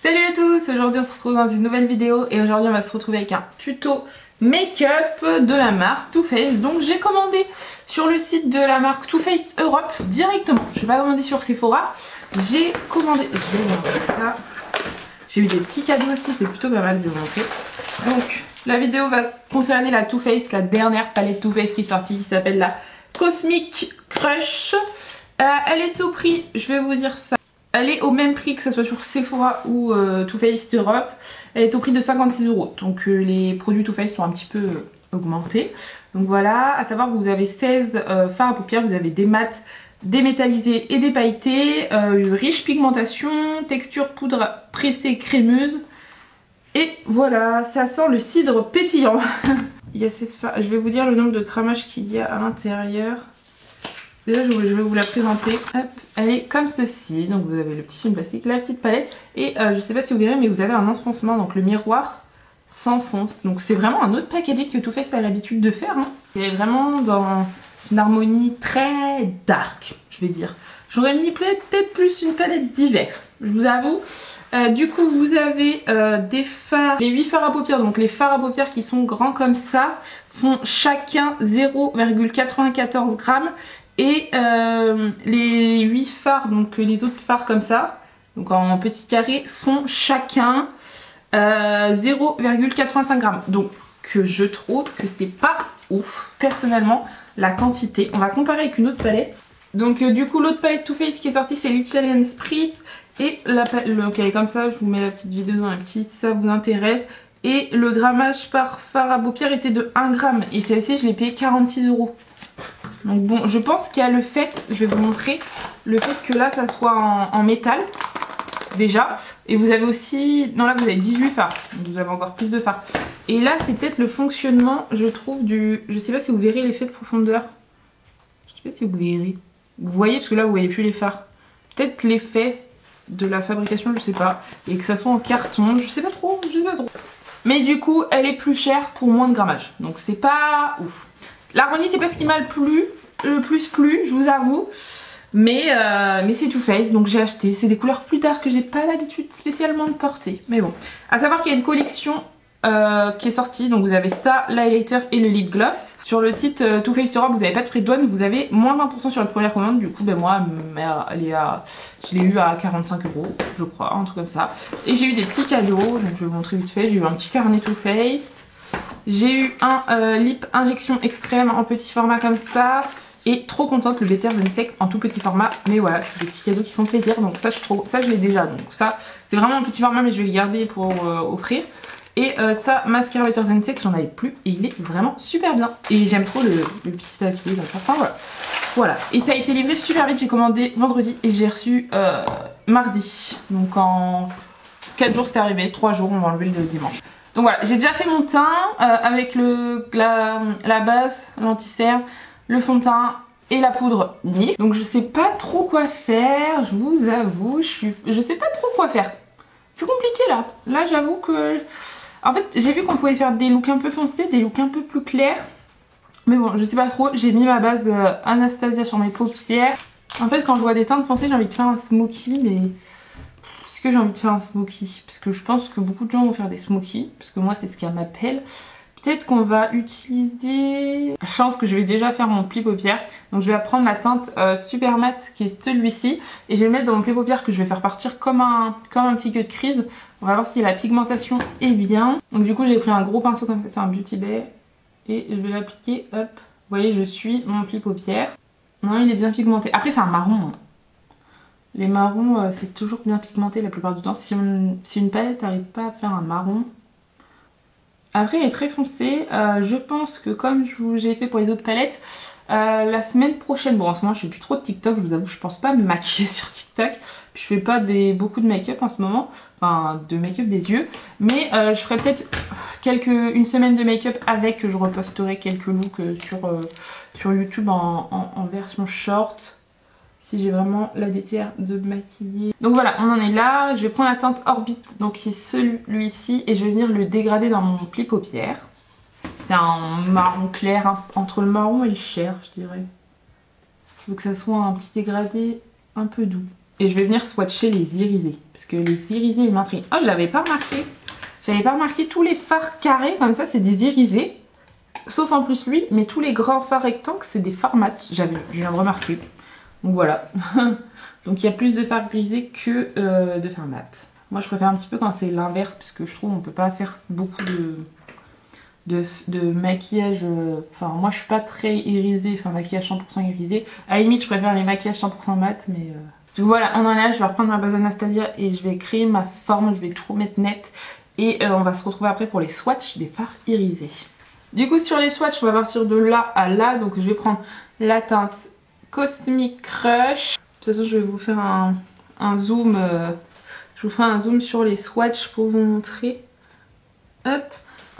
Salut à tous, aujourd'hui on se retrouve dans une nouvelle vidéo et aujourd'hui on va se retrouver avec un tuto make-up de la marque Too Faced. Donc j'ai commandé sur le site de la marque Too Faced Europe directement, je vais pas commander sur Sephora. J'ai commandé, je vais vous montrer ça. J'ai eu des petits cadeaux aussi, c'est plutôt pas mal de vous montrer. Donc la vidéo va concerner la Too Faced, la dernière palette Too Faced qui est sortie, qui s'appelle la Cosmic Crush. Elle est au prix, je vais vous dire ça. Elle est au même prix que ce soit sur Sephora ou Too Faced Europe. Elle est au prix de 56 €. Donc les produits Too Faced sont un petit peu augmentés. Donc voilà, à savoir que vous avez 16 fards à paupières, vous avez des mats, des métallisés et des pailletés, une riche pigmentation, texture poudre pressée crémeuse. Et voilà, ça sent le cidre pétillant. Il y a 16 fards. Je vais vous dire le nombre de grammages qu'il y a à l'intérieur. Déjà je vais vous la présenter. Hop, elle est comme ceci. Donc vous avez le petit film plastique, la petite palette. Et je sais pas si vous verrez mais vous avez un enfoncement. Donc le miroir s'enfonce. Donc c'est vraiment un autre packaging que Too Faced a l'habitude de faire. Il est vraiment dans une harmonie très dark, je vais dire. J'aurais mis peut-être plus une palette d'hiver, je vous avoue. Du coup vous avez des fards, les 8 fards à paupières. Donc les fards à paupières qui sont grands comme ça font chacun 0,94 grammes. Et les 8 fards, donc les autres fards comme ça, donc en petits carrés, font chacun 0,85 grammes. Donc je trouve que c'est pas ouf, personnellement, la quantité. On va comparer avec une autre palette. Donc du coup l'autre palette Too Faced qui est sortie c'est l'Italian Spritz. Et la palette, donc elle est comme ça, je vous mets la petite vidéo dans un petit si ça vous intéresse. Et le grammage par fard à paupières était de 1 gramme. Et celle-ci je l'ai payé 46 €. Donc bon, je pense qu'il y a le fait, je vais vous montrer, le fait que là ça soit en métal, déjà. Et vous avez aussi, non là vous avez 18 fards, donc vous avez encore plus de fards. Et là c'est peut-être le fonctionnement, je trouve, je sais pas si vous verrez l'effet de profondeur. Je sais pas si vous verrez. Vous voyez, parce que là vous voyez plus les fards. Peut-être l'effet de la fabrication, je sais pas. Et que ça soit en carton, je sais pas trop, Mais du coup, elle est plus chère pour moins de grammage. Donc c'est pas ouf. L'harmonie c'est pas ce qui m'a le plus plu, je vous avoue. Mais c'est Too Faced, donc j'ai acheté. C'est des couleurs plus tard que j'ai pas l'habitude spécialement de porter. Mais bon. À savoir qu'il y a une collection qui est sortie. Donc vous avez ça, l'highlighter et le lip gloss. Sur le site Too Faced Europe, vous n'avez pas de frais de douane. Vous avez moins 20% sur la première commande. Du coup, ben moi, je l'ai eu à 45 €, je crois, un truc comme ça. Et j'ai eu des petits cadeaux. Donc je vais vous montrer vite fait. J'ai eu un petit carnet Too Faced. J'ai eu un lip injection extrême en petit format comme ça. Et trop contente, le Better Than Sex en tout petit format. Mais voilà, c'est des petits cadeaux qui font plaisir. Donc ça je l'ai déjà. Donc ça, c'est vraiment un petit format mais je vais le garder pour offrir. Et ça, mascara Better Than Sex, j'en avais plus. Et il est vraiment super bien. Et j'aime trop le petit papier. Donc, enfin voilà. Voilà. Et ça a été livré super vite. J'ai commandé vendredi et j'ai reçu mardi. Donc en 4 jours c'est arrivé. 3 jours, on va enlever le dimanche. Donc voilà, j'ai déjà fait mon teint avec la base, l'anti-cerne, le fond de teint et la poudre NYX. Donc je sais pas trop quoi faire, je vous avoue, je sais pas trop quoi faire. C'est compliqué là. Là j'avoue que... En fait j'ai vu qu'on pouvait faire des looks un peu foncés, des looks un peu plus clairs. Mais bon, je sais pas trop, j'ai mis ma base Anastasia sur mes paupières. En fait quand je vois des teintes foncées j'ai envie de faire un smoky mais... que j'ai envie de faire un smoky parce que je pense que beaucoup de gens vont faire des smokies parce que moi c'est ce qui m'appelle. Peut-être qu'on va utiliser, je pense que je vais déjà faire mon pli paupières. Donc je vais prendre ma teinte super mat qui est celui-ci et je vais le mettre dans mon pli paupières que je vais faire partir comme un petit queue de crise. On va voir si la pigmentation est bien. Donc du coup j'ai pris un gros pinceau comme ça, c'est un Beauty Bay et je vais l'appliquer, hop. Vous voyez, je suis mon pli paupières. Non, il est bien pigmenté. Après c'est un marron. Les marrons, c'est toujours bien pigmenté la plupart du temps. Si une palette n'arrive pas à faire un marron. Après, il est très foncé. Je pense que comme j'ai fait pour les autres palettes, la semaine prochaine... Bon, en ce moment, je fais plus trop de TikTok. Je vous avoue, je pense pas me maquiller sur TikTok. Je fais pas beaucoup de make-up en ce moment. Enfin, de make-up des yeux. Mais je ferai peut-être une semaine de make-up avec. Je reposterai quelques looks sur YouTube en version short. Si j'ai vraiment la déterre de maquiller. Donc voilà, on en est là. Je vais prendre la teinte Orbit, donc qui est celui-ci, et je vais venir le dégrader dans mon pli paupières. C'est un marron clair, entre le marron et le chair, je dirais. Il faut que ça soit un petit dégradé un peu doux. Et je vais venir swatcher les irisés. Parce que les irisés, ils m'intriguent. Oh, je l'avais pas remarqué. J'avais pas remarqué tous les fards carrés comme ça, c'est des irisés. Sauf en plus lui, mais tous les grands fards rectangles, c'est des fards mat. Je viens de remarquer. Donc voilà. Donc il y a plus de fards grisés que de fards mat. Moi je préfère un petit peu quand c'est l'inverse, parce que je trouve on peut pas faire beaucoup de maquillage. Enfin moi je suis pas très irisée, enfin maquillage 100% irisé. À la limite je préfère les maquillages 100% mat, mais... Donc voilà, on en est là, je vais reprendre ma base Anastasia et je vais créer ma forme, je vais tout remettre net. Et on va se retrouver après pour les swatchs des fards irisés. Du coup sur les swatchs on va partir de là à là. Donc je vais prendre la teinte Cosmic Crush. De toute façon je vais vous faire un zoom. Je vous ferai un zoom sur les swatchs pour vous montrer. Hop.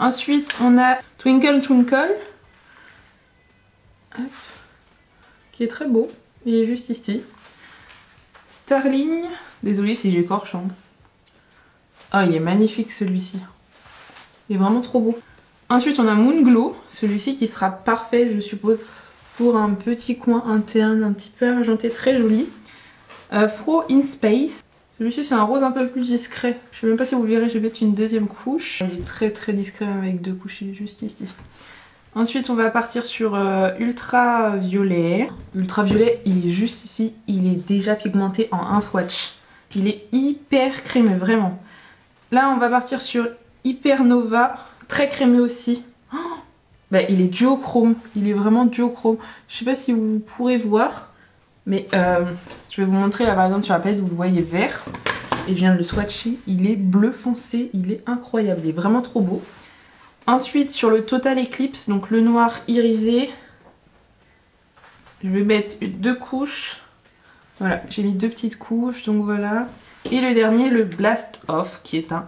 Ensuite on a Twinkle Twinkle. Hop. Qui est très beau. Il est juste ici. Starling. Désolée si j'écorche. Oh il est magnifique celui-ci. Il est vraiment trop beau. Ensuite on a Moon Glow. Celui-ci qui sera parfait je suppose pour un petit coin interne un petit peu argenté, très joli. Fro in Space. Celui-ci c'est un rose un peu plus discret. Je sais même pas si vous verrez, je vais mettre une deuxième couche. Il est très très discret avec 2 couches, il est juste ici. Ensuite on va partir sur Ultra Violet. Ultra Violet il est juste ici, il est déjà pigmenté en un swatch. Il est hyper crémeux, vraiment. Là on va partir sur Hyper Nova, très crémeux aussi. Oh bah, il est duochrome, il est vraiment duochrome. Je sais pas si vous pourrez voir. Mais je vais vous montrer là par exemple sur la palette, vous le voyez vert. Et je viens de le swatcher, il est bleu foncé, il est incroyable, il est vraiment trop beau. Ensuite sur le Total Eclipse, donc le noir irisé, je vais mettre 2 couches. Voilà, j'ai mis 2 petites couches, donc voilà. Et le dernier, le Blast Off, qui est un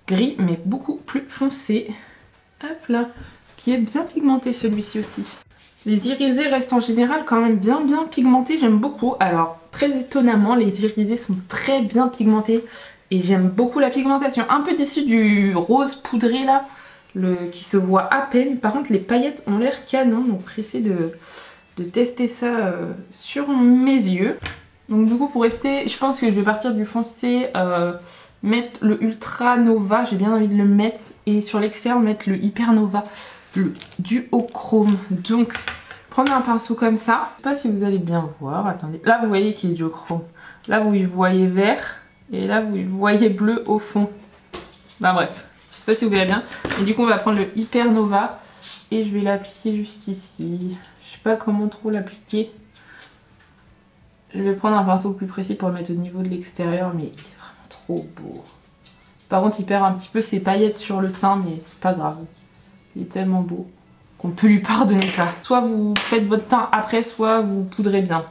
gris mais beaucoup plus foncé. Hop là, qui est bien pigmenté celui-ci aussi. Les irisés restent en général quand même bien pigmentés, j'aime beaucoup. Alors très étonnamment, les irisés sont très bien pigmentés et j'aime beaucoup la pigmentation. Un peu déçue du rose poudré là, qui se voit à peine. Par contre les paillettes ont l'air canon, donc pressée de tester ça sur mes yeux. Donc du coup pour rester, je pense que je vais partir du foncé, mettre le Ultra Nova, j'ai bien envie de le mettre. Et sur l'extérieur mettre le Hyper Nova. Le duochrome. Donc prendre un pinceau comme ça. Je sais pas si vous allez bien voir. Attendez. Là vous voyez qu'il est duochrome. Là vous le voyez vert. Et là vous le voyez bleu au fond. Bah bref. Je sais pas si vous verrez bien. Et du coup on va prendre le Hyper Nova. Et je vais l'appliquer juste ici. Je sais pas comment trop l'appliquer. Je vais prendre un pinceau plus précis pour le mettre au niveau de l'extérieur. Mais il est vraiment trop beau. Par contre il perd un petit peu ses paillettes sur le teint. Mais c'est pas grave. Il est tellement beau qu'on peut lui pardonner ça. Soit vous faites votre teint après, soit vous poudrez bien.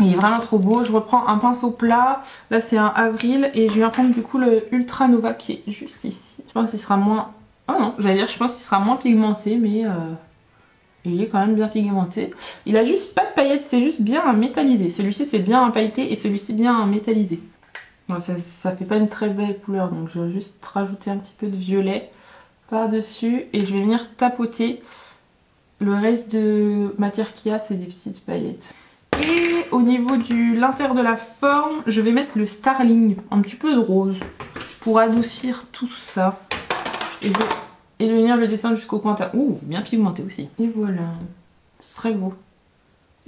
Il est vraiment trop beau. Je reprends un pinceau plat. Là c'est un Avril et je viens prendre du coup le Ultra Nova qui est juste ici. Je pense qu'il sera moins... Oh non, j'allais dire je pense qu'il sera moins pigmenté mais il est quand même bien pigmenté. Il a juste pas de paillettes, c'est juste bien métallisé. Celui-ci c'est bien un pailleté et celui-ci bien un métallisé. Bon, ça fait pas une très belle couleur donc je vais juste rajouter un petit peu de violet par-dessus et je vais venir tapoter. Le reste de matière qu'il y a c'est des petites paillettes. Et au niveau de l'intérieur de la forme, je vais mettre le Starling, un petit peu de rose pour adoucir tout ça. Et je vais venir le descendre jusqu'au coin. Ouh, bien pigmenté aussi. Et voilà, c'est très beau.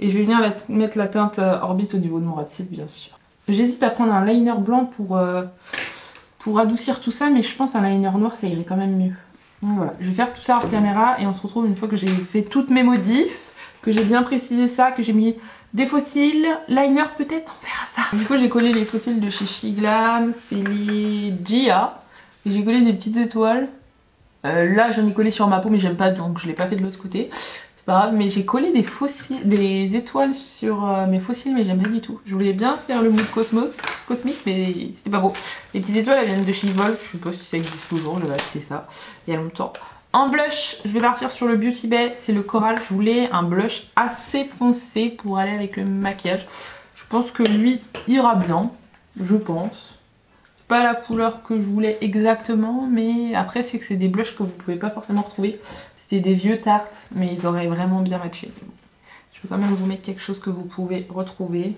Et je vais venir mettre la teinte Orbit au niveau de mon ras de cils bien sûr. J'hésite à prendre un liner blanc pour adoucir tout ça, mais je pense un liner noir ça irait quand même mieux. Donc voilà, je vais faire tout ça hors caméra et on se retrouve une fois que j'ai fait toutes mes modifs, que j'ai bien précisé ça, que j'ai mis des faux cils, liner peut-être, on verra ça. Du coup j'ai collé les faux cils de chez Shiglam, c'est les Gia, et j'ai collé des petites étoiles. Là j'en ai collé sur ma peau mais j'aime pas donc je l'ai pas fait de l'autre côté. C'est pas grave, mais j'ai collé des fossiles, des étoiles sur mes fossiles mais j'aime pas du tout. Je voulais bien faire le mood cosmique mais c'était pas beau. Les petites étoiles elles viennent de chez Evolve, je sais pas si ça existe toujours, j'avais acheté ça il y a longtemps. En blush, je vais partir sur le Beauty Bay, c'est le coral. Je voulais un blush assez foncé pour aller avec le maquillage. Je pense que lui ira bien, je pense. C'est pas la couleur que je voulais exactement mais après c'est que c'est des blushs que vous pouvez pas forcément retrouver. C'est des vieux tartes, mais ils auraient vraiment bien matché. Je vais quand même vous mettre quelque chose que vous pouvez retrouver.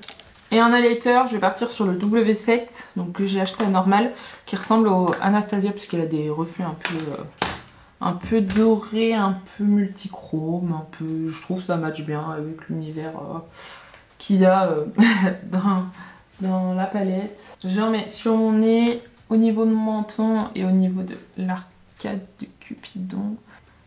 Et un highlighter, je vais partir sur le W7, donc que j'ai acheté à normal, qui ressemble au Anastasia puisqu'elle a des reflets un peu dorés, un peu multichrome, un peu, je trouve ça match bien avec l'univers qu'il y a dans la palette. J'en mets sur mon nez, au niveau de mon menton et au niveau de l'arcade du Cupidon.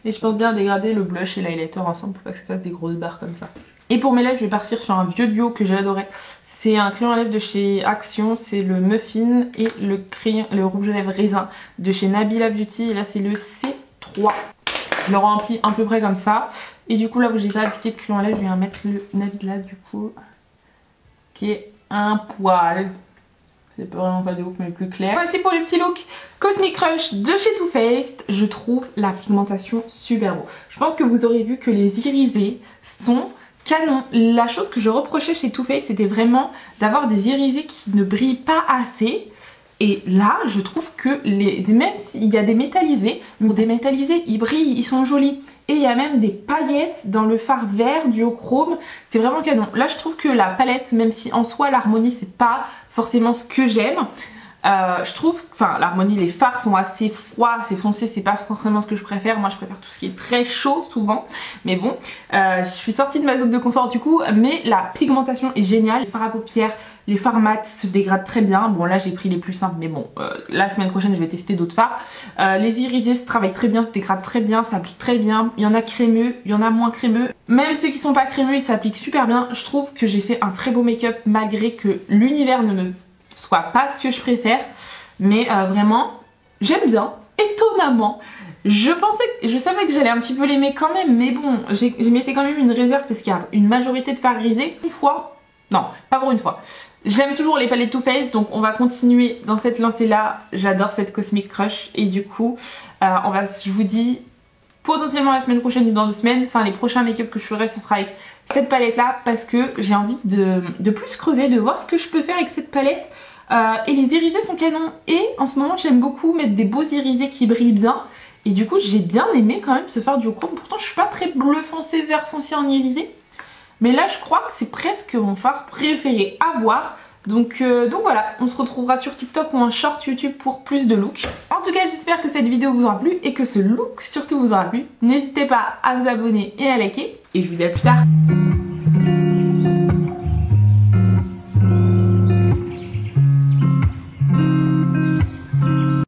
Et je pense bien dégrader le blush et l'highlighter ensemble pour pas que ça fasse des grosses barres comme ça. Et pour mes lèvres, je vais partir sur un vieux duo que j'ai adoré. C'est un crayon à lèvres de chez Action, c'est le Muffin et le rouge à lèvres raisin de chez Nabila Beauty. Et là c'est le C3. Je le remplis à peu près comme ça. Et du coup là où j'ai pas appliqué de crayon à lèvres, je viens mettre le Nabila du coup, qui est un poil. C'est vraiment pas de ouf mais plus clair. Voici pour le petit look Cosmic Crush de chez Too Faced. Je trouve la pigmentation super beau. Je pense que vous aurez vu que les irisés sont canon. La chose que je reprochais chez Too Faced, c'était vraiment d'avoir des irisés qui ne brillent pas assez. Et là, je trouve que même s'il y a des métallisés, bon, des métallisés, ils brillent, ils sont jolis. Et il y a même des paillettes dans le fard vert duochrome. C'est vraiment canon. Là, je trouve que la palette, même si en soi l'harmonie, c'est pas forcément ce que j'aime. Je trouve, enfin l'harmonie, les fards sont assez froids, assez foncés, c'est pas forcément ce que je préfère. Moi je préfère tout ce qui est très chaud souvent. Mais bon, je suis sortie de ma zone de confort du coup, mais la pigmentation est géniale. Les fards à paupières, les fards mat se dégradent très bien. Bon là j'ai pris les plus simples, mais bon, la semaine prochaine je vais tester d'autres fards. Les irisés se travaillent très bien, se dégradent très bien, s'appliquent très bien. Il y en a crémeux, il y en a moins crémeux. Même ceux qui sont pas crémeux, ils s'appliquent super bien. Je trouve que j'ai fait un très beau make-up malgré que l'univers ne me soit pas ce que je préfère, mais vraiment j'aime bien. Étonnamment, je savais que j'allais un petit peu l'aimer quand même, mais bon, je mettais quand même une réserve parce qu'il y a une majorité de fards irisés. Une fois, non, pas pour une fois. J'aime toujours les palettes Too Faced, donc on va continuer dans cette lancée là. J'adore cette Cosmic Crush et du coup, je vous dis potentiellement la semaine prochaine ou dans 2 semaines, enfin les prochains make-up que je ferai, ce sera avec cette palette là parce que j'ai envie de plus creuser, de voir ce que je peux faire avec cette palette. Et les irisés sont canons et en ce moment j'aime beaucoup mettre des beaux irisés qui brillent bien et du coup j'ai bien aimé quand même ce fard duochrome. Pourtant je suis pas très bleu foncé, vert foncé en irisé, mais là je crois que c'est presque mon fard préféré à voir. Donc voilà, on se retrouvera sur TikTok ou en short YouTube pour plus de looks. En tout cas j'espère que cette vidéo vous aura plu et que ce look surtout vous aura plu. N'hésitez pas à vous abonner et à liker et je vous dis à plus tard.